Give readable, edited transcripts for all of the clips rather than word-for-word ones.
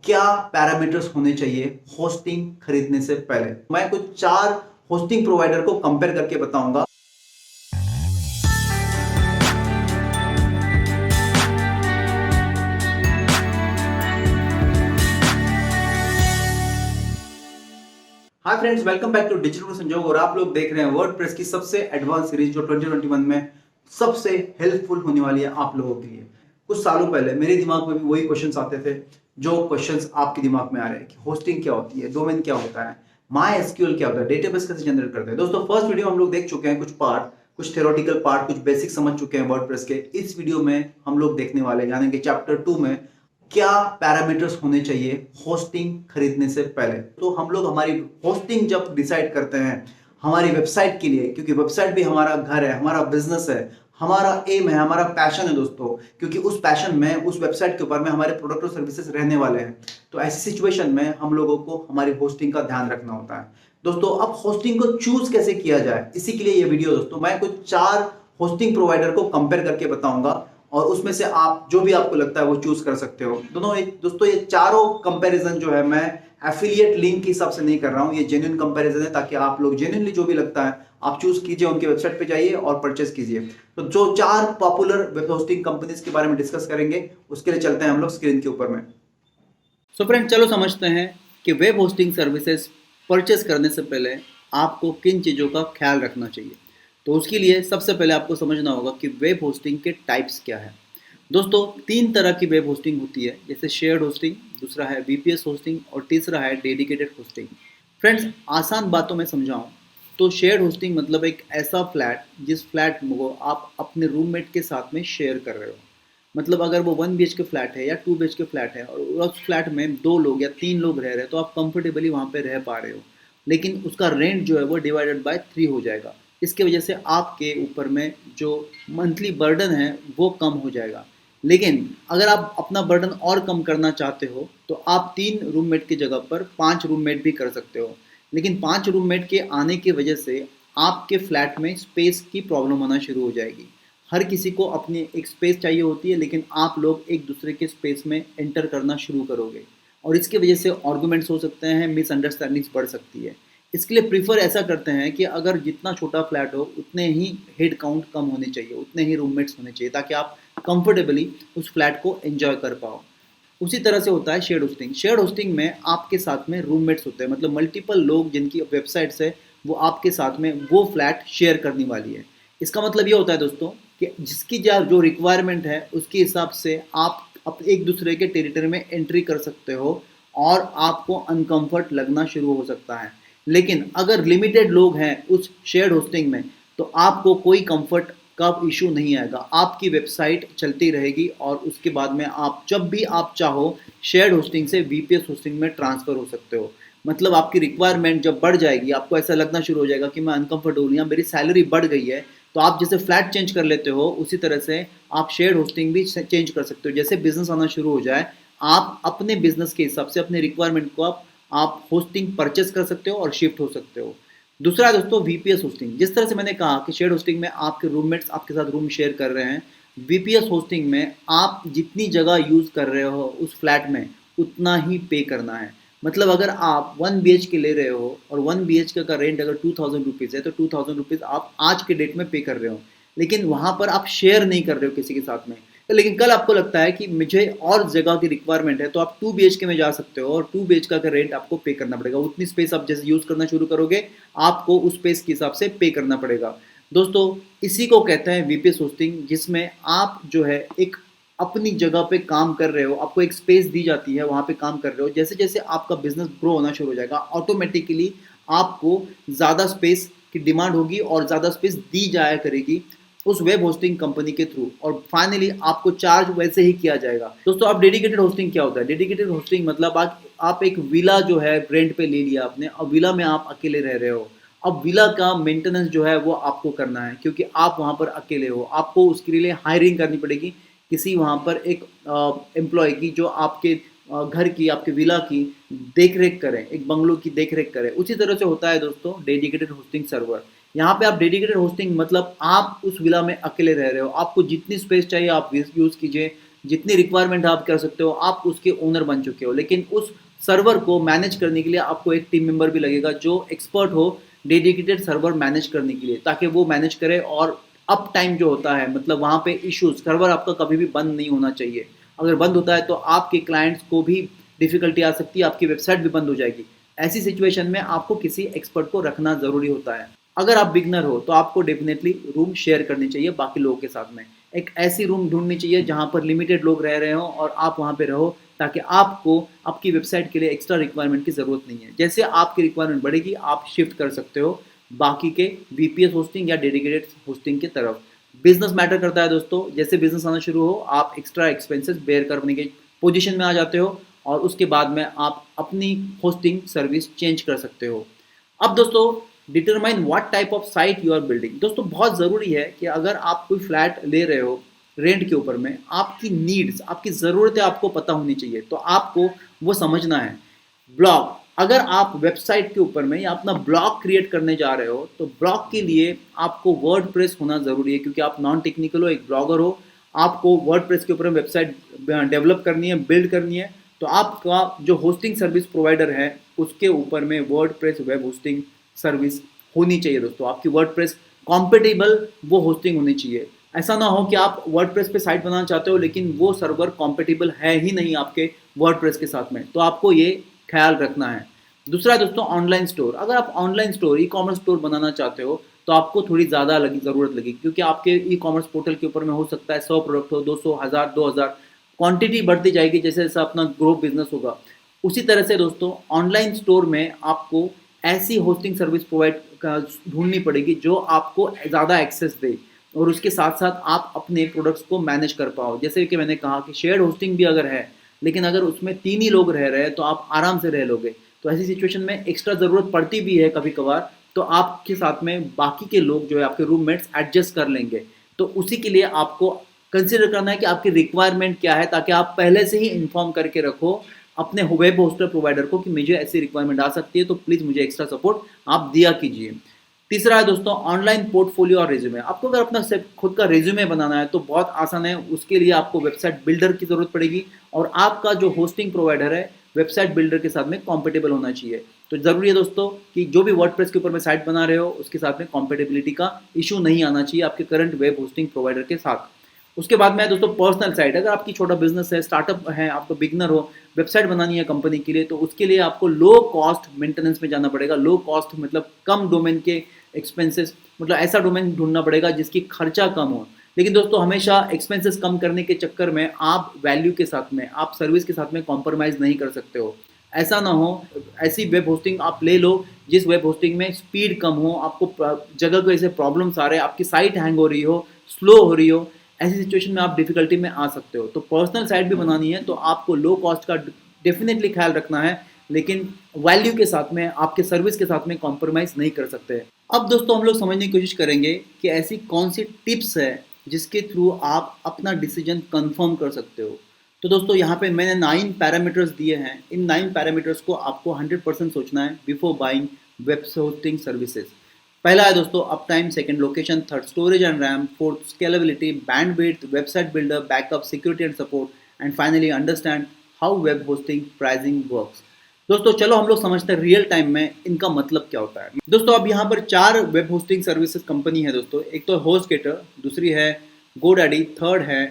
क्या पैरामीटर्स होने चाहिए होस्टिंग खरीदने से पहले। मैं कुछ 4 होस्टिंग प्रोवाइडर को कंपेयर करके बताऊंगा। Hi friends, welcome back to digital Sanjog और आप लोग देख रहे हैं वर्डप्रेस की सबसे एडवांस सीरीज जो 2021 में सबसे हेल्पफुल होने वाली है आप लोगों के लिए। कुछ सालों पहले मेरे दिमाग में भी वही क्वेश्चंस आते थे जो क्वेश्चंस आपके दिमाग में आ रहे हैं कि होस्टिंग क्या होती है, डोमेन क्या होता है, माई एसक्यूएल क्या होता है, डेटाबेस कैसे जनरेट करते हैं। दोस्तों, फर्स्ट वीडियो हम लोग देख चुके हैं, कुछ पार्ट, कुछ थ्योरेटिकल पार्ट, कुछ बेसिक समझ चुके हैं वर्डप्रेस के। इस वीडियो में हम लोग देखने वाले हैं, यानी कि चैप्टर 2 में क्या पैरामीटर्स होने चाहिए होस्टिंग खरीदने से पहले। तो हम लोग हमारी होस्टिंग जब डिसाइड करते हैं हमारी वेबसाइट के लिए, क्योंकि वेबसाइट भी हमारा घर है, हमारा बिजनेस है, हमारा एम है, हमारा पैशन है दोस्तों, क्योंकि उस पैशन में, उस वेबसाइट के ऊपर में हमारे प्रोडक्ट और सर्विसेज रहने वाले हैं। तो ऐसी सिचुएशन में हम लोगों को हमारी होस्टिंग का ध्यान रखना होता है। दोस्तों, अब होस्टिंग को चूज कैसे किया जाए, इसी के लिए ये वीडियो दोस्तों। मैं कुछ 4 होस्टिंग प्रोवाइडर को कंपेयर करके बताऊंगा और उसमें से आप जो भी आपको लगता है वो चूज कर सकते हो। दोस्तों, ये चारों कंपैरिजन जो है मैं एफिलिएट लिंक के हिसाब से नहीं कर रहा हूं, ये जेन्युइन कंपैरिजन है, ताकि आप लोग जेन्युइनली जो भी लगता है आप चूज कीजिए, उनके वेबसाइट पे जाइए और परचेस कीजिए। तो जो 4 पॉपुलर वेब होस्टिंग कंपनीज के बारे में डिस्कस करेंगे, उसके लिए चलते हैं हम लोग स्क्रीन के ऊपर में। सो फ्रेंड, चलो समझते हैं कि वेब होस्टिंग सर्विसेज परचेस करने से पहले आपको किन चीज़ों का ख्याल रखना चाहिए। तो उसके लिए सबसे पहले आपको समझना होगा कि वेब होस्टिंग के टाइप्स क्या है। दोस्तों, 3 तरह की वेब होस्टिंग होती है, जैसे शेयर्ड होस्टिंग, दूसरा है वीपीएस होस्टिंग और तीसरा है डेडिकेटेड होस्टिंग। फ्रेंड्स, आसान बातों में समझाऊं तो शेयर्ड होस्टिंग मतलब एक ऐसा फ्लैट जिस फ्लैट को आप अपने रूममेट के साथ में शेयर कर रहे हो। मतलब अगर वो 1 BHK फ्लैट है या 2 BHK फ्लैट है और उस फ्लैट में 2 लोग या 3 लोग रह रहे हैं, तो आप कंफर्टेबली वहाँ पे रह पा रहे हो, लेकिन उसका रेंट जो है वो डिवाइडेड बाय 3 हो जाएगा। इसके वजह से आपके ऊपर में जो मंथली बर्डन है वो कम हो जाएगा। लेकिन अगर आप अपना बर्डन और कम करना चाहते हो तो आप 3 रूममेट की जगह पर 5 रूममेट भी कर सकते हो। लेकिन 5 रूममेट के आने की वजह से आपके फ्लैट में स्पेस की प्रॉब्लम होना शुरू हो जाएगी। हर किसी को अपनी एक स्पेस चाहिए होती है, लेकिन आप लोग एक दूसरे के स्पेस में एंटर करना शुरू करोगे और इसके वजह से आर्गुमेंट्स हो सकते हैं, मिसअंडरस्टैंडिंग्स बढ़ सकती है। इसके लिए प्रीफर ऐसा करते हैं कि अगर जितना छोटा फ्लैट हो उतने ही हेड काउंट कम होने चाहिए, उतने ही रूममेट्स होने चाहिए, ताकि आप कंफर्टेबली उस फ्लैट को एंजॉय कर पाओ। उसी तरह से होता है शेयर्ड होस्टिंग। शेयर्ड होस्टिंग में आपके साथ में रूममेट्स होते हैं, मतलब मल्टीपल लोग जिनकी वेबसाइट्स है वो आपके साथ में वो फ्लैट शेयर करने वाली है। इसका मतलब ये होता है दोस्तों कि जिसकी जो रिक्वायरमेंट है उसके हिसाब से आप एक दूसरे के टेरिटरी में एंट्री कर सकते हो और आपको अनकंफर्ट लगना शुरू हो सकता है। लेकिन अगर लिमिटेड लोग हैं उस शेयर्ड होस्टिंग में तो आपको कोई कंफर्ट का इशू नहीं आएगा, आपकी वेबसाइट चलती रहेगी और उसके बाद में आप जब भी आप चाहो शेयर्ड होस्टिंग से वीपीएस होस्टिंग में ट्रांसफ़र हो सकते हो। मतलब आपकी रिक्वायरमेंट जब बढ़ जाएगी, आपको ऐसा लगना शुरू हो जाएगा कि मैं अनकंफर्टेबल या मेरी सैलरी बढ़ गई है, तो आप जैसे फ्लैट चेंज कर लेते हो उसी तरह से आप शेयर्ड होस्टिंग भी चेंज कर सकते हो। जैसे बिजनेस आना शुरू हो जाए, आप अपने बिजनेस के हिसाब से अपने रिक्वायरमेंट को आप होस्टिंग परचेस कर सकते हो और शिफ्ट हो सकते हो। दूसरा दोस्तों वीपीएस होस्टिंग। जिस तरह से मैंने कहा कि शेयर होस्टिंग में आपके रूममेट्स आपके साथ रूम शेयर कर रहे हैं, वीपीएस होस्टिंग में आप जितनी जगह यूज़ कर रहे हो उस फ्लैट में उतना ही पे करना है। मतलब अगर आप 1 BHK ले रहे हो और 1 BHK का रेंट अगर 2000 रुपीज़ है तो 2000 रुपीज़ आप आज के डेट में पे कर रहे हो, लेकिन वहाँ पर आप शेयर नहीं कर रहे हो किसी के साथ में। लेकिन कल आपको लगता है कि मुझे और जगह की रिक्वायरमेंट है तो आप 2 BHK में जा सकते हो और 2 BHK का रेंट आपको पे करना पड़ेगा। उतनी स्पेस आप जैसे यूज़ करना शुरू करोगे आपको उस स्पेस के हिसाब से पे करना पड़ेगा। दोस्तों, इसी को कहते हैं वीपीएस होस्टिंग, जिसमें आप जो है एक अपनी जगह पे काम कर रहे हो, आपको एक स्पेस दी जाती है, वहाँ पे काम कर रहे हो। जैसे जैसे आपका बिजनेस ग्रो होना शुरू हो जाएगा, ऑटोमेटिकली आपको ज़्यादा स्पेस की डिमांड होगी और ज़्यादा स्पेस दी जाया करेगी उस वेब होस्टिंग कंपनी के थ्रू, और फाइनली आपको चार्ज वैसे ही किया जाएगा। दोस्तों, आप डेडिकेटेड होस्टिंग क्या होता है? डेडिकेटेड होस्टिंग मतलब आप एक विला जो है रेंट पे ले लिया आपने, और विला में आप अकेले रह रहे हो। अब विला का मेंटेनेंस जो है वो आपको करना है, क्योंकि आप वहाँ पर अकेले हो। आपको उसके लिए हायरिंग करनी पड़ेगी किसी वहाँ पर एक एम्प्लॉय की, जो आपके घर की, आपके विला की देख रेख करें, एक बंगलो की देख रेख करें। उसी तरह से होता है दोस्तों डेडिकेटेड होस्टिंग सर्वर। यहाँ पे आप डेडिकेटेड होस्टिंग मतलब आप उस विला में अकेले रह रहे हो, आपको जितनी स्पेस चाहिए आप यूज़ कीजिए, जितनी रिक्वायरमेंट आप कर सकते हो, आप उसके ओनर बन चुके हो। लेकिन उस सर्वर को मैनेज करने के लिए आपको एक टीम मेंबर भी लगेगा जो एक्सपर्ट हो डेडिकेटेड सर्वर मैनेज करने के लिए, ताकि वो मैनेज करे। और अप टाइम जो होता है, मतलब वहाँ पे इश्यूज, सर्वर आपका कभी भी बंद नहीं होना चाहिए। अगर बंद होता है तो आपके क्लाइंट्स को भी डिफिकल्टी आ सकती है, आपकी वेबसाइट भी बंद हो जाएगी। ऐसी सिचुएशन में आपको किसी एक्सपर्ट को रखना ज़रूरी होता है। अगर आप बिगनर हो तो आपको डेफिनेटली रूम शेयर करनी चाहिए बाकी लोगों के साथ में। एक ऐसी रूम ढूंढनी चाहिए जहाँ पर लिमिटेड लोग रह रहे हो और आप वहाँ पे रहो, ताकि आपको आपकी वेबसाइट के लिए एक्स्ट्रा रिक्वायरमेंट की ज़रूरत नहीं है। जैसे आपकी रिक्वायरमेंट बढ़ेगी आप शिफ्ट कर सकते हो बाकी के वीपीएस होस्टिंग या डेडिकेटेड होस्टिंग की तरफ। बिजनेस मैटर करता है दोस्तों। जैसे बिजनेस आना शुरू हो आप एक्स्ट्रा एक्सपेंसेस बेयर करने के पोजीशन में आ जाते हो और उसके बाद में आप अपनी होस्टिंग सर्विस चेंज कर सकते हो। अब दोस्तों, determine what type of site you are building. दोस्तों बहुत ज़रूरी है कि अगर आप कोई फ्लैट ले रहे हो रेंट के ऊपर में, आपकी नीड्स, आपकी ज़रूरतें आपको पता होनी चाहिए, तो आपको वो समझना है। ब्लॉग, अगर आप वेबसाइट के ऊपर में या अपना ब्लॉग क्रिएट करने जा रहे हो तो ब्लॉग के लिए आपको वर्डप्रेस होना ज़रूरी है, क्योंकि आप नॉन टेक्निकल हो, एक ब्लॉगर हो, आपको वर्डप्रेस के ऊपर वेबसाइट डेवलप करनी है, बिल्ड करनी है। तो आपका जो होस्टिंग सर्विस प्रोवाइडर है उसके ऊपर में वर्डप्रेस वेब होस्टिंग सर्विस होनी चाहिए दोस्तों। आपकी वर्डप्रेस कॉम्पेटेबल वो होस्टिंग होनी चाहिए। ऐसा ना हो कि आप वर्डप्रेस पे साइट बनाना चाहते हो लेकिन वो सर्वर कॉम्पेटेबल है ही नहीं आपके वर्डप्रेस के साथ में, तो आपको ये ख्याल रखना है। दूसरा है दोस्तों ऑनलाइन स्टोर। अगर आप online store, e commerce store बनाना चाहते हो तो आपको थोड़ी ज़्यादा ज़रूरत लगेगी, क्योंकि आपके ई कॉमर्स पोर्टल के ऊपर में हो सकता है 100 प्रोडक्ट हो, 200, 1000, 2000, क्वांटिटी बढ़ती जाएगी जैसे जैसे अपना ग्रो बिजनेस होगा। उसी तरह से दोस्तों ऑनलाइन स्टोर में आपको ऐसी होस्टिंग सर्विस प्रोवाइड ढूंढनी पड़ेगी जो आपको ज़्यादा एक्सेस दे और उसके साथ साथ आप अपने प्रोडक्ट्स को मैनेज कर पाओ। जैसे कि मैंने कहा कि शेयर्ड होस्टिंग भी अगर है, लेकिन अगर उसमें 3 ही लोग रह रहे हैं तो आप आराम से रह लोगे। तो ऐसी सिचुएशन में एक्स्ट्रा ज़रूरत पड़ती भी है कभी कभार, तो आपके साथ में बाकी के लोग जो है आपके रूममेट्स एडजस्ट कर लेंगे। तो उसी के लिए आपको कंसिडर करना है कि आपकी रिक्वायरमेंट क्या है, ताकि आप पहले से ही इन्फॉर्म करके रखो अपने वेब होस्टर प्रोवाइडर को कि मुझे ऐसी रिक्वायरमेंट आ सकती है, तो प्लीज़ मुझे एक्स्ट्रा सपोर्ट आप दिया कीजिए। तीसरा है दोस्तों ऑनलाइन पोर्टफोलियो और रिज्यूमे। आपको अगर अपना खुद का रिज्यूमे बनाना है तो बहुत आसान है। उसके लिए आपको वेबसाइट बिल्डर की ज़रूरत पड़ेगी और आपका जो होस्टिंग प्रोवाइडर है वेबसाइट बिल्डर के साथ में कॉम्पेटेबल होना चाहिए। तो ज़रूरी है दोस्तों कि जो भी वर्डप्रेस के ऊपर में साइट बना रहे हो उसके साथ में कॉम्पेटेबिलिटी का इशू नहीं आना चाहिए आपके करंट वेब होस्टिंग प्रोवाइडर के साथ। उसके बाद में दोस्तों पर्सनल साइट। अगर आपकी छोटा बिजनेस है, स्टार्टअप है, आपको बिगनर हो, वेबसाइट बनानी है कंपनी के लिए, तो उसके लिए आपको लो कॉस्ट मेंटेनेंस में जाना पड़ेगा। लो कॉस्ट मतलब कम डोमेन के एक्सपेंसेस, मतलब ऐसा डोमेन ढूंढना पड़ेगा जिसकी खर्चा कम हो। लेकिन दोस्तों हमेशा एक्सपेंसेस कम करने के चक्कर में आप वैल्यू के साथ में, आप सर्विस के साथ में कॉम्प्रोमाइज़ नहीं कर सकते हो। ऐसा ना हो, ऐसी वेब होस्टिंग आप ले लो जिस वेब होस्टिंग में स्पीड कम हो, आपको जगह को ऐसे प्रॉब्लम्स आ रहे हैं, आपकी साइट हैंग हो रही हो, स्लो हो रही हो, ऐसी सिचुएशन में आप डिफिकल्टी में आ सकते हो। तो पर्सनल साइट भी बनानी है तो आपको लो कॉस्ट का डेफिनेटली ख्याल रखना है, लेकिन वैल्यू के साथ में, आपके सर्विस के साथ में कॉम्प्रोमाइज़ नहीं कर सकते। अब दोस्तों हम लोग समझने की कोशिश करेंगे कि ऐसी कौन सी टिप्स है जिसके थ्रू आप अपना डिसीजन कंफर्म कर सकते हो। तो दोस्तों यहाँ पे मैंने 9 पैरामीटर्स दिए हैं। इन 9 पैरामीटर्स को आपको 100% सोचना है before buying web hosting services. पहला है दोस्तों up time, second location, third storage and RAM, fourth scalability, bandwidth, website builder, backup, security and support, and finally understand how web hosting pricing works. दोस्तों चलो हम लोग समझते हैं रियल टाइम में इनका मतलब क्या होता है। दोस्तों अब यहाँ पर 4 वेब होस्टिंग सर्विसेज कंपनी है दोस्तों। एक तो होस्टगेटर, दूसरी है गोडैडी, थर्ड है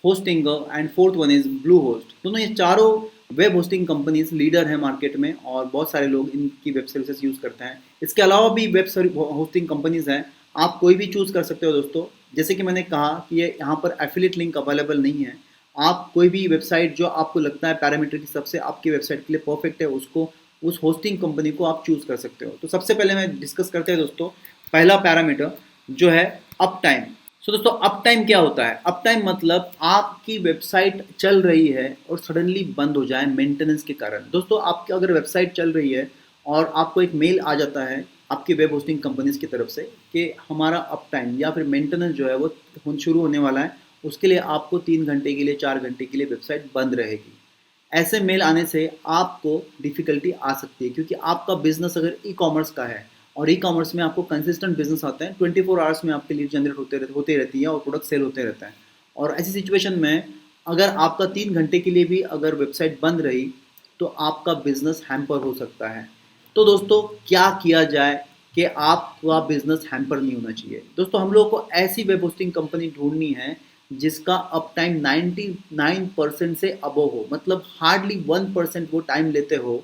Hostinger and fourth one is blue host. दोनों ये चारों वेब होस्टिंग कंपनीज लीडर हैं मार्केट में और बहुत सारे लोग इनकी वेब सर्विसेज यूज़ करते हैं। इसके अलावा भी वेब होस्टिंग कंपनीज हैं, आप कोई भी चूज़ कर सकते हो दोस्तों। जैसे कि मैंने कहा कि ये यहाँ पर एफिलिएट लिंक अवेलेबल नहीं है। आप कोई भी वेबसाइट जो आपको लगता है पैरामीटर की सबसे आपकी वेबसाइट के लिए परफेक्ट है, उसको, उस होस्टिंग कंपनी को आप चूज़ कर सकते हो। तो सबसे पहले मैं डिस्कस करते हैं दोस्तों पहला पैरामीटर जो है अप टाइम। सो दोस्तों अप टाइम क्या होता है? अप टाइम मतलब आपकी वेबसाइट चल रही है और सडनली बंद हो जाए मेंटेनेंस के कारण। दोस्तों आपकी अगर वेबसाइट चल रही है और आपको एक मेल आ जाता है आपकी वेब होस्टिंग कंपनीज की तरफ से कि हमारा अप टाइम या फिर मेंटेनेंस जो है वो शुरू होने वाला है, उसके लिए आपको 3 घंटे के लिए, 4 घंटे के लिए वेबसाइट बंद रहेगी। ऐसे मेल आने से आपको डिफ़िकल्टी आ सकती है, क्योंकि आपका बिजनेस अगर ई कॉमर्स का है और ई कॉमर्स में आपको कंसिस्टेंट बिजनेस आता है, 24 आवर्स में आपके लीड जनरेट होते रहती है और प्रोडक्ट सेल होते रहता है। और ऐसी सिचुएशन में अगर आपका 3 घंटे के लिए भी अगर वेबसाइट बंद रही तो आपका बिजनेस हैम्पर हो सकता है। तो दोस्तों क्या किया जाए कि आपका बिजनेस हैम्पर नहीं होना चाहिए? दोस्तों हम लोगों को ऐसी वेब होस्टिंग कंपनी ढूंढनी है जिसका अप टाइम 99% से अबव हो, मतलब हार्डली 1% वो टाइम लेते हो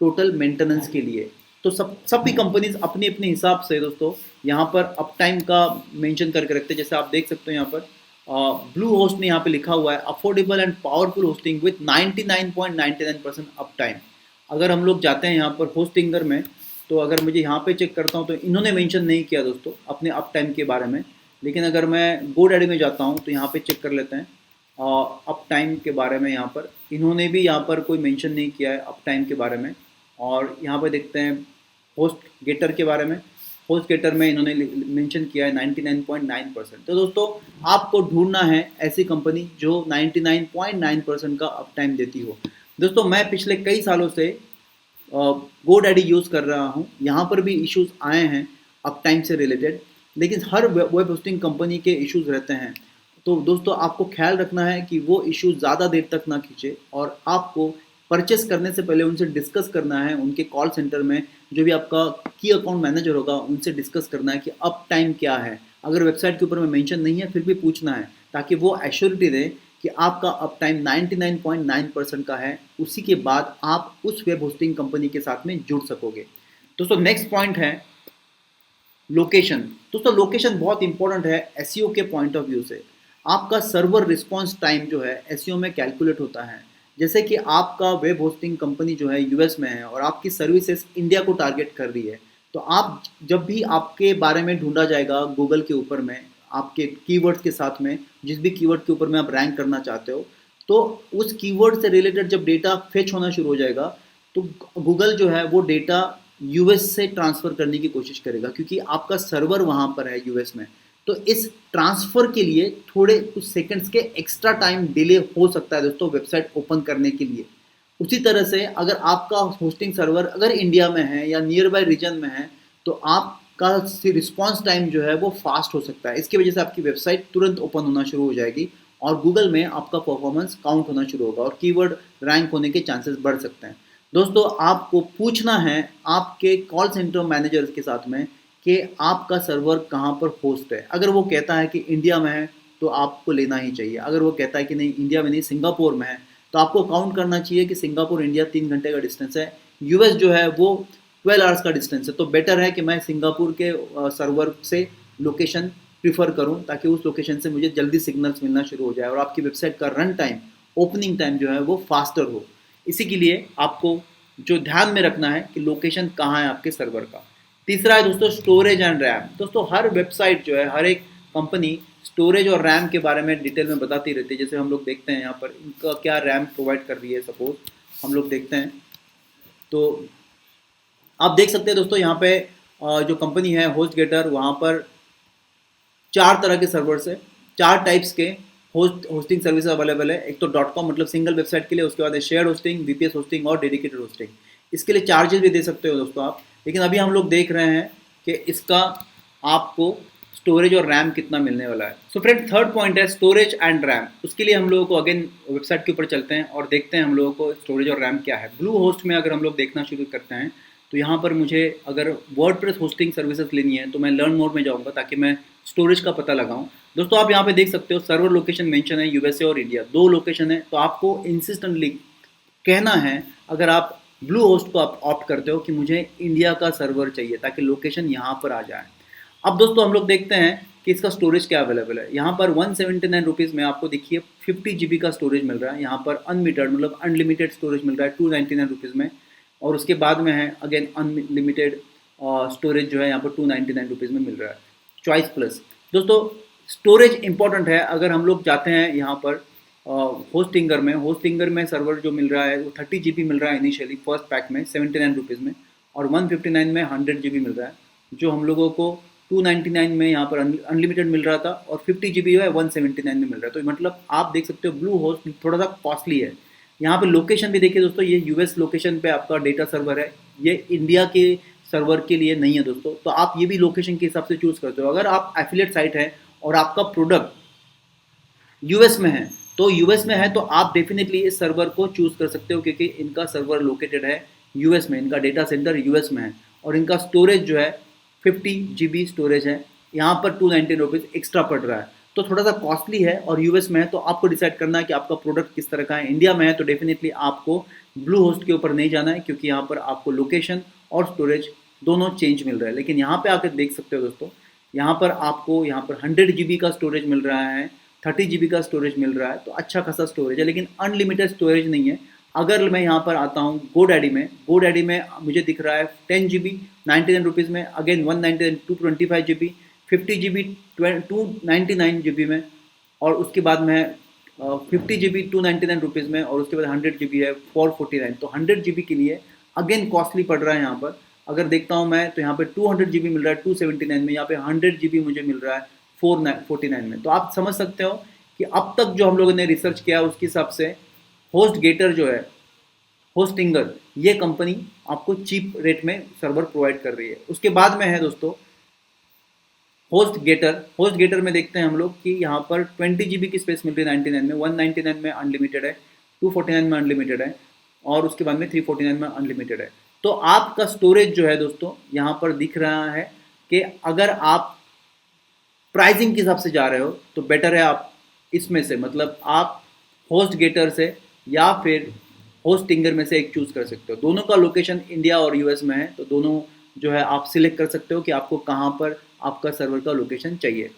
टोटल मेंटेनेंस के लिए। तो सभी कंपनीज अपने अपने हिसाब से दोस्तों यहाँ पर अप टाइम का मेंशन करके रखते हैं। जैसे आप देख सकते हो यहाँ पर ब्लू होस्ट ने यहाँ पे लिखा हुआ है affordable and powerful hosting with 99.99% up time. अगर हम लोग जाते हैं यहाँ पर होस्टिंगर में, तो अगर मुझे यहाँ पे चेक करता हूँ तो इन्होंने मेंशन नहीं किया दोस्तों अपने अप टाइम के बारे में। लेकिन अगर मैं GoDaddy में जाता हूँ तो यहाँ पे चेक कर लेते हैं अप टाइम के बारे में। यहाँ पर इन्होंने भी यहाँ पर कोई मेंशन नहीं किया है अप टाइम के बारे में। और यहाँ पर देखते हैं होस्ट गेटर के बारे में। होस्ट गेटर में इन्होंने मेंशन किया है 99.9%। तो दोस्तों आपको ढूंढना है ऐसी कंपनी जो 99.9% का अप टाइम देती हो। दोस्तों मैं पिछले कई सालों से GoDaddy यूज़ कर रहा हूँ, यहाँ पर भी इश्यूज आए हैं अप टाइम से रिलेटेड, लेकिन हर वेब होस्टिंग कंपनी के इश्यूज रहते हैं। तो दोस्तों आपको ख्याल रखना है कि वो इश्यूज ज़्यादा देर तक ना खींचे, और आपको परचेस करने से पहले उनसे डिस्कस करना है, उनके कॉल सेंटर में जो भी आपका की अकाउंट मैनेजर होगा उनसे डिस्कस करना है कि अप टाइम क्या है। अगर वेबसाइट के ऊपर में मेंशन नहीं है फिर भी पूछना है, ताकि वो एश्योरिटी दे कि आपका अप टाइम 99.9% का है। उसी के बाद आप उस वेब होस्टिंग कंपनी के साथ में जुड़ सकोगे। दोस्तों नेक्स्ट पॉइंट है लोकेशन। दोस्तों लोकेशन बहुत इंपॉर्टेंट है एसईओ के पॉइंट ऑफ व्यू से। आपका सर्वर रिस्पॉन्स टाइम जो है एसईओ में कैलकुलेट होता है। जैसे कि आपका वेब होस्टिंग कंपनी जो है यूएस में है और आपकी सर्विसेज इंडिया को टारगेट कर रही है, तो आप जब भी आपके बारे में ढूंढा जाएगा गूगल के ऊपर में आपके कीवर्ड्स के साथ में, जिस भी कीवर्ड के ऊपर में आप रैंक करना चाहते हो, तो उस कीवर्ड से रिलेटेड जब डेटा फेच होना शुरू हो जाएगा तो गूगल जो है वो डेटा यूएस से ट्रांसफ़र करने की कोशिश करेगा, क्योंकि आपका सर्वर वहाँ पर है यूएस में। तो इस ट्रांसफ़र के लिए थोड़े कुछ सेकंड्स के एक्स्ट्रा टाइम डिले हो सकता है दोस्तों वेबसाइट ओपन करने के लिए। उसी तरह से अगर आपका होस्टिंग सर्वर अगर इंडिया में है या नियर बाय रीजन में है तो आपका रिस्पॉन्स टाइम जो है वो फास्ट हो सकता है। इसकी वजह से आपकी वेबसाइट तुरंत ओपन होना शुरू हो जाएगी और गूगल में आपका परफॉर्मेंस काउंट होना शुरू होगा और कीवर्ड रैंक होने के चांसेस बढ़ सकते हैं। दोस्तों आपको पूछना है आपके कॉल सेंटर मैनेजर्स के साथ में कि आपका सर्वर कहाँ पर होस्ट है। अगर वो कहता है कि इंडिया में है तो आपको लेना ही चाहिए। अगर वो कहता है कि नहीं इंडिया में नहीं सिंगापुर में है, तो आपको काउंट करना चाहिए कि सिंगापुर इंडिया 3 घंटे का डिस्टेंस है, यूएस जो है वो 12 आवर्स का डिस्टेंस है। तो बेटर है कि मैं सिंगापुर के सर्वर से लोकेशन प्रीफर करूं, ताकि उस लोकेशन से मुझे जल्दी सिग्नल्स मिलना शुरू हो जाए और आपकी वेबसाइट का रन टाइम, ओपनिंग टाइम जो है वो फास्टर हो। इसी के लिए आपको जो ध्यान में रखना है कि लोकेशन कहाँ है आपके सर्वर का। तीसरा है दोस्तों स्टोरेज एंड रैम। दोस्तों हर वेबसाइट जो है, हर एक कंपनी स्टोरेज और रैम के बारे में डिटेल में बताती रहती है। जैसे हम लोग देखते हैं यहाँ पर इनका क्या रैम प्रोवाइड कर रही है, सपोज हम लोग देखते हैं तो आप देख सकते हैं दोस्तों यहाँ पे जो कंपनी है होस्टगेटर, वहाँ पर 4 तरह के सर्वर्स है, 4 टाइप्स के होस्टिंग सर्विस अवेलेबल है। एक तो .com मतलब सिंगल वेबसाइट के लिए, उसके बाद है शेयर्ड होस्टिंग, VPS होस्टिंग और डेडिकेटेड होस्टिंग। इसके लिए चार्जेस भी दे सकते हो दोस्तों आप, लेकिन अभी हम लोग देख रहे हैं कि इसका आपको स्टोरेज और रैम कितना मिलने वाला है। सो फ्रेंड थर्ड पॉइंट है स्टोरेज एंड रैम। उसके लिए हम लोगों को अगेन वेबसाइट के ऊपर चलते हैं और देखते हैं हम लोगों को स्टोरेज और रैम क्या है। ब्लू होस्ट में अगर हम लोग देखना शुरू करते हैं तो यहाँ पर मुझे अगर वर्डप्रेस होस्टिंग सर्विसेज लेनी है तो मैं लर्न मोर में जाऊँगा ताकि मैं स्टोरेज का पता लगाऊं। दोस्तों आप यहाँ पे देख सकते हो सर्वर लोकेशन मेंशन है यूएसए और इंडिया, 2 लोकेशन है। तो आपको इंसिस्टेंटली कहना है अगर आप ब्लू होस्ट को आप ऑप्ट करते हो कि मुझे इंडिया का सर्वर चाहिए ताकि लोकेशन यहाँ पर आ जाए। अब दोस्तों हम लोग देखते हैं कि इसका स्टोरेज क्या अवेलेबल है। यहाँ पर 179 रुपीज़ में आपको देखिए 50 GB का स्टोरेज मिल रहा है। यहाँ पर अनमीटर्ड मतलब अनलिमिटेड स्टोरेज मिल रहा है 299 रुपीज़ में, और उसके बाद में है अगेन अनलिमिटेड स्टोरेज जो है यहाँ पर 299 रुपीज़ में मिल रहा है, चॉइस प्लस। दोस्तों स्टोरेज इंपॉर्टेंट है। अगर हम लोग जाते हैं यहाँ पर होस्टिंगर में सर्वर जो मिल रहा है वो 30 GB मिल रहा है इनिशियली फर्स्ट पैक में 79 रुपीज़ में, और 159 में 100 GB मिल रहा है, जो हम लोगों को 299 में यहाँ पर अनलिमिटेड मिल रहा था, और 50 GB जो है 179 में मिल रहा है। तो मतलब आप देख सकते हो ब्लू होस्ट थोड़ा सा कॉस्टली है। यहाँ पे लोकेशन भी देखिए दोस्तों, ये यूएस लोकेशन पे आपका डेटा सर्वर है, ये इंडिया के सर्वर के लिए नहीं है दोस्तों। तो आप ये भी लोकेशन के हिसाब से चूज़ करते हो। अगर आप एफिलिएट साइट है और आपका प्रोडक्ट यूएस में है तो यूएस में है तो आप डेफिनेटली इस सर्वर को चूज कर सकते हो, क्योंकि इनका सर्वर लोकेटेड है यूएस में, इनका डेटा सेंटर यूएस में है, और इनका स्टोरेज जो है 50 GB स्टोरेज है। यहाँ पर 219 रुपीज़ एक्स्ट्रा पड़ रहा है, तो थोड़ा सा कॉस्टली है और यूएस में है, तो आपको डिसाइड करना है कि आपका प्रोडक्ट किस तरह का है। इंडिया में है तो डेफिनेटली आपको ब्लू होस्ट के ऊपर नहीं जाना है, क्योंकि यहाँ पर आपको लोकेशन और स्टोरेज दोनों चेंज मिल रहा है। लेकिन यहाँ पे आकर देख सकते हो दोस्तों, यहाँ पर आपको यहाँ पर 100 GB का स्टोरेज मिल रहा है, 30 GB का स्टोरेज मिल रहा है, तो अच्छा खासा स्टोरेज है, लेकिन अनलिमिटेड स्टोरेज नहीं है। अगर मैं यहाँ पर आता हूँ GoDaddy में मुझे दिख रहा है 10 GB 99 रुपीज़ में, अगेन 199 225 GB 50 GB 299 GB में, और उसके बाद में 50 GB 299 रुपीज़ में, और उसके बाद 100 GB है 449। तो 100 GB के लिए अगेन कॉस्टली पड़ रहा है। यहाँ पर अगर देखता हूँ मैं तो यहाँ पे 200 GB मिल रहा है 279 में, यहाँ पे 100 GB मुझे मिल रहा है 449 में। तो आप समझ सकते हो कि अब तक जो हम लोगों ने रिसर्च किया उसके हिसाब से होस्ट गेटर जो है, होस्टिंगर, ये कंपनी आपको चीप रेट में सर्वर प्रोवाइड कर रही है। उसके बाद में है दोस्तों होस्ट गेटर में देखते हैं हम लोग कि यहाँ पर 20 GB की स्पेस मिल रही है 99 में, 199 में अनलिमिटेड है, 249 में अनलिमिटेड है, और उसके बाद में 349 में अनलिमिटेड है। तो आपका स्टोरेज जो है दोस्तों यहाँ पर दिख रहा है कि अगर आप प्राइसिंग के हिसाब से जा रहे हो तो बेटर है आप इसमें से, मतलब आप होस्ट गेटर से या फिर होस्टिंगर में से एक चूज कर सकते हो। दोनों का लोकेशन इंडिया और यूएस में है, तो दोनों जो है आप सिलेक्ट कर सकते हो कि आपको कहाँ पर आपका सर्वर का लोकेशन चाहिए।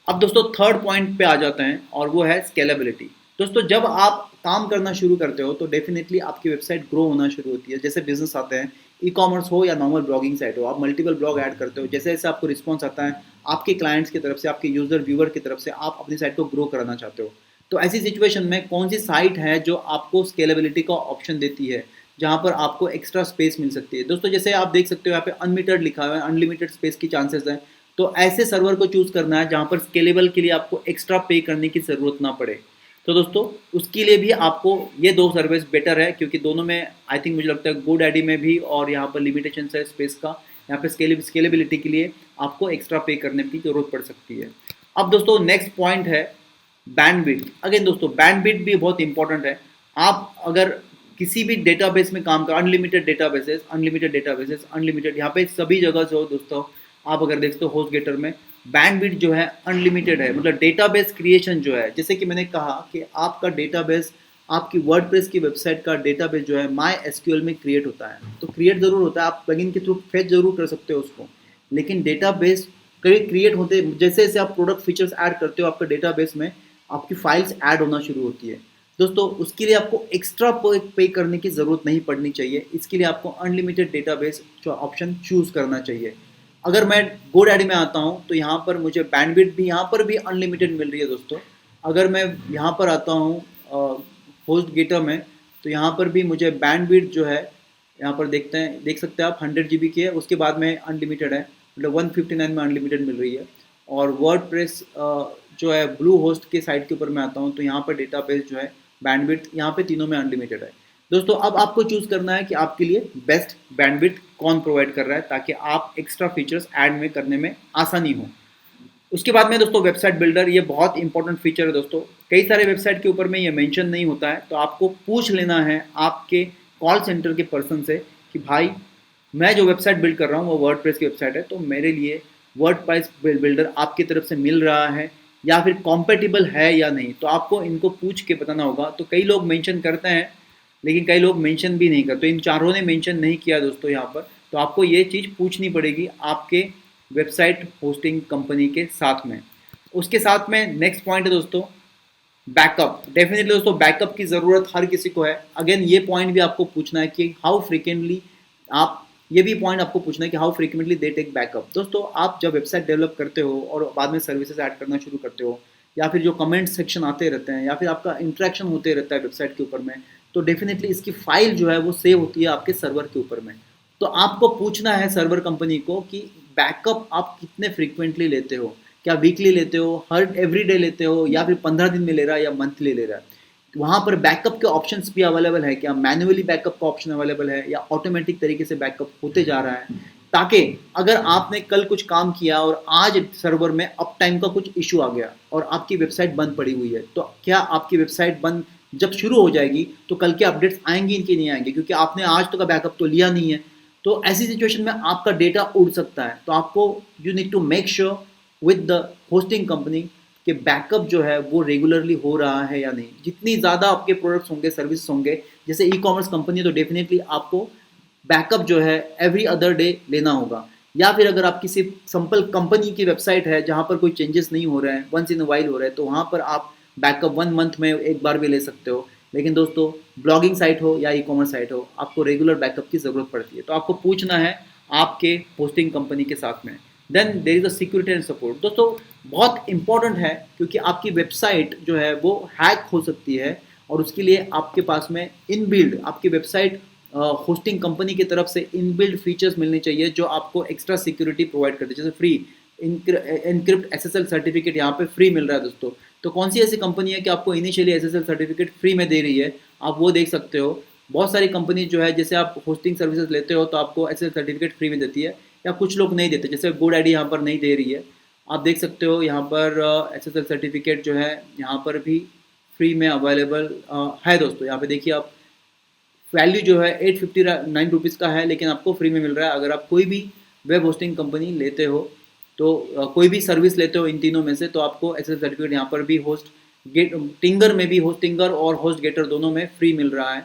अब दोस्तों थर्ड पॉइंट पे आ जाते हैं, और वो है स्केलेबिलिटी। दोस्तों जब आप काम करना शुरू करते हो तो डेफिनेटली आपकी वेबसाइट ग्रो होना शुरू होती है। जैसे बिजनेस आते हैं, ई कॉमर्स हो या नॉर्मल ब्लॉगिंग साइट हो, आप मल्टीपल ब्लॉग ऐड करते हो, जैसे जैसे आपको रिस्पॉन्स आता है आपके क्लाइंट्स की तरफ से, आपके यूजर व्यूअर की तरफ से, आप अपनी साइट को ग्रो कराना चाहते हो। तो ऐसी सिचुएशन में कौन सी साइट है जो आपको स्केलेबिलिटी का ऑप्शन देती है, जहाँ पर आपको एक्स्ट्रा स्पेस मिल सकती है। दोस्तों जैसे आप देख सकते हो यहाँ पे अनलिमिटेड लिखा हुआ है, अनलिमिटेड स्पेस की चांसेस है, तो ऐसे सर्वर को चूज करना है जहाँ पर स्केलेबल के लिए आपको एक्स्ट्रा पे करने की जरूरत ना पड़े। तो दोस्तों उसके लिए भी आपको ये दो सर्विस बेटर है, क्योंकि दोनों में आई थिंक मुझे लगता है GoDaddy में भी और यहाँ पर लिमिटेशन है स्पेस का, यहाँ पे स्केलेबिलिटी के लिए आपको एक्स्ट्रा पे करने की जरूरत पड़ सकती है। अब दोस्तों नेक्स्ट पॉइंट है बैंडविड्थ। अगेन दोस्तों बैंडविड्थ भी बहुत इंपॉर्टेंट है। आप अगर किसी भी डेटाबेस में काम कर, अनलिमिटेड डेटाबेसेस अनलिमिटेड, यहाँ पे सभी जगह से हो दोस्तों, आप अगर देखते हो होस्ट गेटर में बैंडविड्थ जो है अनलिमिटेड है। मतलब डेटाबेस क्रिएशन जो है, जैसे कि मैंने कहा कि आपका डेटाबेस, आपकी वर्डप्रेस की वेबसाइट का डेटाबेस जो है MySQL में क्रिएट होता है, तो क्रिएट जरूर होता है, आप प्लगइन के थ्रू फेच जरूर कर सकते हो उसको, लेकिन डेटाबेस क्रिएट होते जैसे जैसे आप प्रोडक्ट फीचर्स ऐड करते हो आपका डेटाबेस में, आपकी फाइल्स ऐड होना शुरू होती है। दोस्तों उसके लिए आपको एक्स्ट्रा पे करने की ज़रूरत नहीं पड़नी चाहिए। इसके लिए आपको अनलिमिटेड डेटाबेस जो ऑप्शन चूज़ करना चाहिए। अगर मैं GoDaddy में आता हूँ तो यहाँ पर मुझे बैंडविड्थ भी यहाँ पर भी अनलिमिटेड मिल रही है दोस्तों। अगर मैं यहाँ पर आता हूँ होस्ट गेटर में, तो यहाँ पर भी मुझे बैंडविड्थ जो है, यहाँ पर देख सकते हैं आप 100 GB की है, उसके बाद में अनलिमिटेड है, मतलब 159 में अनलिमिटेड मिल रही है। और वर्डप्रेस जो है ब्लू होस्ट के साइट के ऊपर मैं आता हूँ तो यहाँ पर डेटाबेस जो है बैंडविड्थ यहाँ पे तीनों में अनलिमिटेड है। दोस्तों अब आपको चूज करना है कि आपके लिए बेस्ट बैंडविड्थ कौन प्रोवाइड कर रहा है, ताकि आप एक्स्ट्रा फीचर्स ऐड में करने में आसानी हो। उसके बाद में दोस्तों वेबसाइट बिल्डर, ये बहुत इंपॉर्टेंट फीचर है दोस्तों। कई सारे वेबसाइट के ऊपर में ये मेंशन नहीं होता है, तो आपको पूछ लेना है आपके कॉल सेंटर के पर्सन से कि भाई मैं जो वेबसाइट बिल्ड कर रहा हूँ वो वर्डप्रेस की वेबसाइट है, तो मेरे लिए वर्डप्रेस बिल्डर आपकी तरफ से मिल रहा है या फिर कॉम्पेटिबल है या नहीं। तो आपको इनको पूछ के बताना होगा। तो कई लोग मेंशन करते हैं लेकिन कई लोग मेंशन भी नहीं करते, तो इन चारों ने मेंशन नहीं किया दोस्तों यहाँ पर, तो आपको ये चीज़ पूछनी पड़ेगी आपके वेबसाइट होस्टिंग कंपनी के साथ में। उसके साथ में नेक्स्ट पॉइंट है दोस्तों बैकअप। डेफिनेटली दोस्तों बैकअप की ज़रूरत हर किसी को है। अगेन ये पॉइंट भी आपको पूछना है कि हाउ फ्रिक्वेंटली आप, ये भी पॉइंट आपको पूछना है कि how frequently they take backup. दोस्तों आप जब वेबसाइट डेवलप करते हो और बाद में सर्विसेज ऐड करना शुरू करते हो, या फिर जो कमेंट सेक्शन आते रहते हैं, या फिर आपका इंटरेक्शन होते रहता है वेबसाइट के ऊपर में, तो डेफिनेटली इसकी फाइल जो है वो सेव होती है आपके सर्वर के ऊपर में। तो आपको पूछना है सर्वर कंपनी को कि बैकअप आप कितने फ्रीक्वेंटली लेते हो, क्या वीकली लेते हो, हर एवरीडे लेते हो, या फिर 15 दिन में ले रहा है या मंथली ले रहा है। वहाँ पर बैकअप के ऑप्शंस भी अवेलेबल है, क्या मैन्युअली बैकअप का ऑप्शन अवेलेबल है या ऑटोमेटिक तरीके से बैकअप होते जा रहा है, ताकि अगर आपने कल कुछ काम किया और आज सर्वर में अप टाइम का कुछ इशू आ गया और आपकी वेबसाइट बंद पड़ी हुई है, तो क्या आपकी वेबसाइट बंद जब शुरू हो जाएगी तो कल के अपडेट्स आएंगी कि नहीं आएंगे, क्योंकि आपने आज तो का बैकअप तो लिया नहीं है। तो ऐसी सिचुएशन में आपका डेटा उड़ सकता है। तो आपको you need to make sure with the hosting company कि बैकअप जो है वो रेगुलरली हो रहा है या नहीं। जितनी ज़्यादा आपके प्रोडक्ट्स होंगे, सर्विस होंगे, जैसे ई कॉमर्स कंपनी, तो डेफिनेटली आपको बैकअप जो है एवरी अदर डे लेना होगा। या फिर अगर आप किसी सिंपल कंपनी की वेबसाइट है जहाँ पर कोई चेंजेस नहीं हो रहे हैं, वंस इन अ वाइल हो रहे हैं, तो वहाँ पर आप बैकअप 1 मंथ में एक बार भी ले सकते हो। लेकिन दोस्तों, ब्लॉगिंग साइट हो या ई कॉमर्स साइट हो, आपको रेगुलर बैकअप की ज़रूरत पड़ती है। तो आपको पूछना है आपके होस्टिंग कंपनी के साथ में। Then there is a security and support. दोस्तों, बहुत इंपॉर्टेंट है, क्योंकि आपकी वेबसाइट जो है वो हैक हो सकती है, और उसके लिए आपके पास में इनबिल्ड आपकी वेबसाइट होस्टिंग कंपनी की तरफ से इनबिल्ड फीचर्स मिलने चाहिए जो आपको एक्स्ट्रा सिक्योरिटी प्रोवाइड करते हैं। जैसे फ्री इनक्रिप्ट एसएसएल सर्टिफिकेट यहाँ पे फ्री मिल रहा है दोस्तों। तो कौन सी ऐसी कंपनी है कि आपको इनिशियली एसएसएल सर्टिफिकेट फ्री में दे रही है, आप वो देख सकते हो। बहुत सारी कंपनी जो है, जैसे आप होस्टिंग सर्विसेज लेते हो तो आपको एसएसएल सर्टिफिकेट फ्री में देती है, या कुछ लोग नहीं देते, जैसे GoDaddy यहाँ पर नहीं दे रही है। आप देख सकते हो यहाँ पर एसएसएल सर्टिफिकेट जो है यहाँ पर भी फ्री में अवेलेबल है दोस्तों। यहाँ पे देखिए आप, वैल्यू जो है 859 रुपीज़ का है, लेकिन आपको फ्री में मिल रहा है। अगर आप कोई भी वेब होस्टिंग कंपनी लेते हो, तो कोई भी सर्विस लेते हो इन तीनों में से, तो आपको एसएसएल सर्टिफिकेट यहाँ पर भी होस्ट गेट टिंगर में भी, होस्टिंगर और होस्ट गेटर दोनों में फ्री मिल रहा है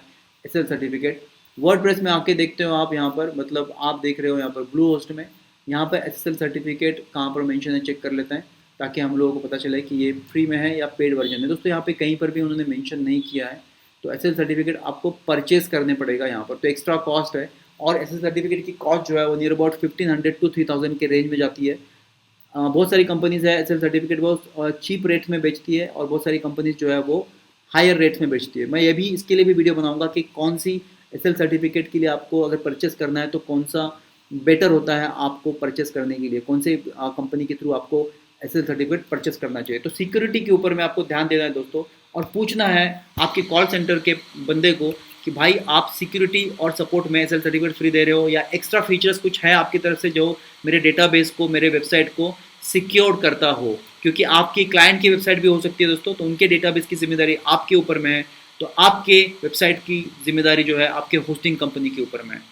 एसएसएल सर्टिफिकेट। वर्डप्रेस में आके देखते हो आप यहाँ पर, मतलब आप देख रहे हो यहाँ पर ब्लू होस्ट में, यहाँ पर एसएसएल सर्टिफिकेट कहाँ पर मेंशन है चेक कर लेते हैं, ताकि हम लोगों को पता चले कि ये फ्री में है या पेड वर्जन में। दोस्तों, यहाँ पे कहीं पर भी उन्होंने मेंशन नहीं किया है, तो एसएसएल सर्टिफिकेट आपको परचेज करने पड़ेगा यहाँ पर, तो एक्स्ट्रा कॉस्ट है। और एसएसएल सर्टिफिकेट की कॉस्ट जो है वो नियर अबाउट 1500 to 3000 के रेंज में जाती है। बहुत सारी कंपनीज है एसएसएल सर्टिफिकेट बहुत चीप रेट में बेचती है, और बहुत सारी कंपनीज जो है वो हायर रेट्स में बेचती है। मैं ये भी इसके लिए भी वीडियो बनाऊंगा कि कौन सी एसएसएल सर्टिफिकेट के लिए आपको अगर परचेस करना है तो कौन सा बेटर होता है आपको परचेस करने के लिए, कौन से कंपनी के थ्रू आपको एसएसएल सर्टिफिकेट परचेस करना चाहिए। तो सिक्योरिटी के ऊपर में आपको ध्यान देना है दोस्तों, और पूछना है आपके कॉल सेंटर के बंदे को कि भाई आप सिक्योरिटी और सपोर्ट में एसएसएल सर्टिफिकेट फ्री दे रहे हो, या एक्स्ट्रा फीचर्स कुछ है आपकी तरफ से जो मेरे डेटाबेस को, मेरे वेबसाइट को सिक्योर करता हो। क्योंकि आपकी क्लाइंट की वेबसाइट भी हो सकती है दोस्तों, तो उनके डेटाबेस की जिम्मेदारी आपके ऊपर में है, तो आपके वेबसाइट की जिम्मेदारी जो है आपके होस्टिंग कंपनी के ऊपर में है।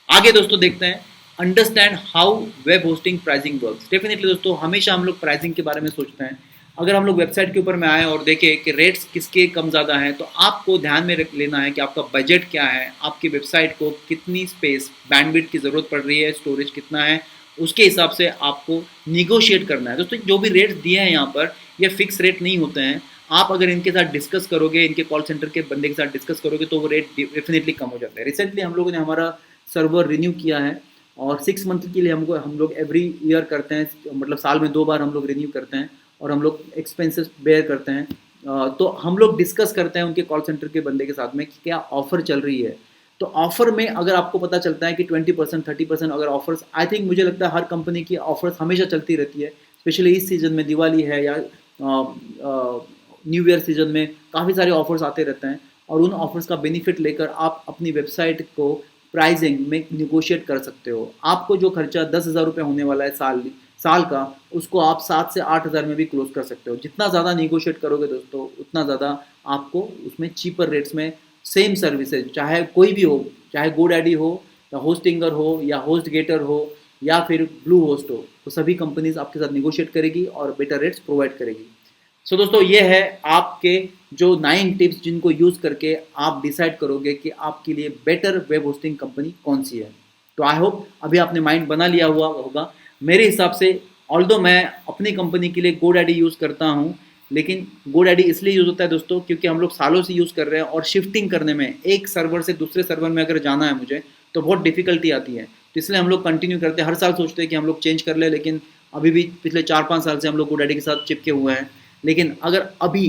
आगे दोस्तों देखते हैं, understand how web hosting pricing works. Definitely दोस्तों, हमेशा हम लोग प्राइसिंग के बारे में सोचते हैं। अगर हम लोग वेबसाइट के ऊपर में आए और देखें कि रेट्स किसके कम ज़्यादा हैं, तो आपको ध्यान में लेना है कि आपका बजट क्या है, आपकी वेबसाइट को कितनी स्पेस, बैंडविड्थ की ज़रूरत पड़ रही है, स्टोरेज कितना है, उसके हिसाब से आपको निगोशिएट करना है। दोस्तों, जो भी रेट्स दिए हैं यहाँ पर, ये फिक्स रेट नहीं होते हैं। आप अगर इनके साथ डिस्कस करोगे, इनके कॉल सेंटर के बंदे के साथ डिस्कस करोगे, तो वो रेट डेफिनेटली कम हो जाता है। रिसेंटली हम लोगों ने हमारा सर्वर रिन्यू किया है, और 6 मंथ के लिए हम लोग एवरी ईयर करते हैं, मतलब साल में 2 बार हम लोग रिन्यू करते हैं, और हम लोग एक्सपेंसेस बेयर करते हैं। तो हम लोग डिस्कस करते हैं उनके कॉल सेंटर के बंदे के साथ में कि क्या ऑफ़र चल रही है। तो ऑफ़र में अगर आपको पता चलता है कि 20% 30% अगर ऑफर्स, आई थिंक मुझे लगता है हर कंपनी की ऑफर्स हमेशा चलती रहती है, स्पेशली इस सीज़न में, दिवाली है या न्यू ईयर सीज़न में काफ़ी सारे ऑफर्स आते रहते हैं, और उन ऑफर्स का बेनिफिट लेकर आप अपनी वेबसाइट को प्राइसिंग में निगोशिएट कर सकते हो। आपको जो खर्चा 10,000 रुपये होने वाला है साल का, उसको आप 7 से 8,000 में भी क्लोज कर सकते हो। जितना ज़्यादा निगोशिएट करोगे दोस्तों, उतना ज़्यादा आपको उसमें चीपर रेट्स में सेम सर्विसेज, चाहे कोई भी हो, चाहे GoDaddy हो या होस्टिंगर हो या होस्ट गेटर हो या फिर ब्लू होस्ट हो, तो सभी कंपनीज आपके साथ निगोशिएट करेगी और बेटर रेट्स प्रोवाइड करेगी। सो दोस्तों, ये है आपके जो 9 टिप्स जिनको यूज़ करके आप डिसाइड करोगे कि आपके लिए बेटर वेब होस्टिंग कंपनी कौन सी है। तो आई होप अभी आपने माइंड बना लिया हुआ होगा। मेरे हिसाब से, ऑल्दो मैं अपनी कंपनी के लिए GoDaddy यूज़ करता हूँ, लेकिन GoDaddy इसलिए यूज़ होता है दोस्तों क्योंकि हम लोग सालों से यूज़ कर रहे हैं, और शिफ्टिंग करने में, एक सर्वर से दूसरे सर्वर में अगर जाना है मुझे, तो बहुत डिफ़िकल्टी आती है। तो इसलिए हम लोग कंटिन्यू करते हैं। हर साल सोचते हैं कि हम लोग चेंज कर ले, लेकिन अभी भी पिछले 4-5 साल से हम लोग GoDaddy के साथ चिपके हुए हैं। लेकिन अगर अभी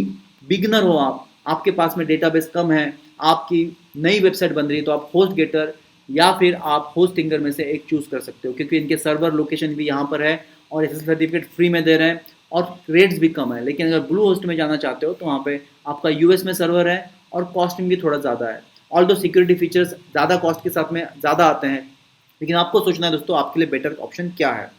बिगनर हो आप, आपके पास में डेटाबेस कम है, आपकी नई वेबसाइट बन रही है, तो आप होस्ट गेटर या फिर आप होस्टिंगर में से एक चूज़ कर सकते हो, क्योंकि इनके सर्वर लोकेशन भी यहाँ पर है, और एसएसएल सर्टिफिकेट फ्री में दे रहे हैं, और रेट्स भी कम है। लेकिन अगर ब्लू होस्ट में जाना चाहते हो, तो वहाँ पे आपका यूएस में सर्वर है, और कॉस्टिंग भी थोड़ा ज़्यादा है। ऑल्दो सिक्योरिटी फीचर्स ज़्यादा कॉस्ट के साथ में ज़्यादा आते हैं, लेकिन आपको सोचना है दोस्तों आपके लिए बेटर ऑप्शन क्या है।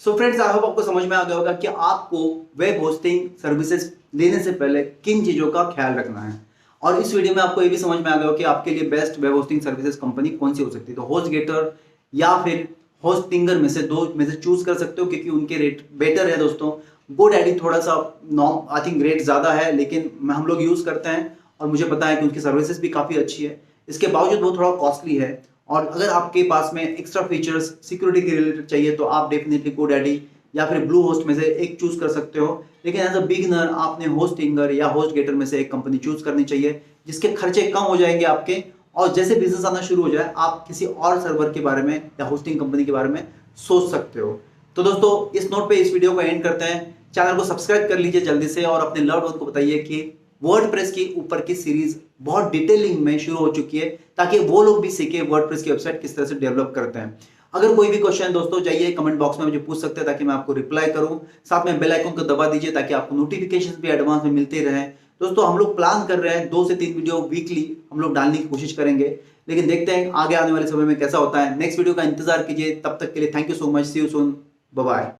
सो फ्रेंड्स, आई होप आपको समझ में आ गया होगा कि आपको वेब होस्टिंग सर्विसेज लेने से पहले किन चीज़ों का ख्याल रखना है। और इस वीडियो में आपको ये भी समझ में आ गया हो कि आपके लिए best web hosting services company कौन सी हो सकती है। तो होस्टगेटर या फिर होस्टिंगर में से दो में से चूज कर सकते हो, क्योंकि उनके रेट बेटर है दोस्तों। गोडैडी थोड़ा सा नॉर्म आई थिंक रेट ज़्यादा है, लेकिन हम लोग यूज़ करते हैं और मुझे पता है कि उनकी सर्विसेज भी काफ़ी अच्छी है। इसके बावजूद वो थोड़ा कॉस्टली है, और अगर आपके पास में एक्स्ट्रा फीचर्स सिक्योरिटी के रिलेटेड चाहिए तो आप डेफिनेटली गोडैडी या फिर ब्लू होस्ट में से एक चूज कर सकते हो। लेकिन एज अ बिगिनर आपने होस्टिंगर या होस्टगेटर में से एक कंपनी चूज करनी चाहिए, जिसके खर्चे कम हो जाएंगे आपके, और जैसे बिजनेस आना शुरू हो जाए आप किसी और सर्वर के बारे में या होस्टिंग कंपनी के बारे में सोच सकते हो। तो दोस्तों, इस नोट पे इस वीडियो को एंड करते हैं। चैनल को सब्सक्राइब कर लीजिए जल्दी से, और अपने लव्ड वन को बताइए कि वर्डप्रेस की ऊपर की सीरीज बहुत डिटेलिंग में शुरू हो चुकी है, ताकि वो लोग भी सीखे वर्डप्रेस की वेबसाइट किस तरह से डेवलप करते हैं। अगर कोई भी क्वेश्चन दोस्तों जाइए कमेंट बॉक्स में मुझे पूछ सकते हैं, ताकि मैं आपको रिप्लाई करूं। साथ में बेल आइकन को दबा दीजिए ताकि आपको नोटिफिकेशन भी एडवांस में मिलते रहे। दोस्तों, हम लोग प्लान कर रहे हैं 2 से 3 वीडियो वीकली हम लोग डालने की कोशिश करेंगे, लेकिन देखते हैं आगे आने वाले समय में कैसा होता है। नेक्स्ट वीडियो का इंतजार कीजिए। तब तक के लिए thank you so much. See you soon. Bye bye.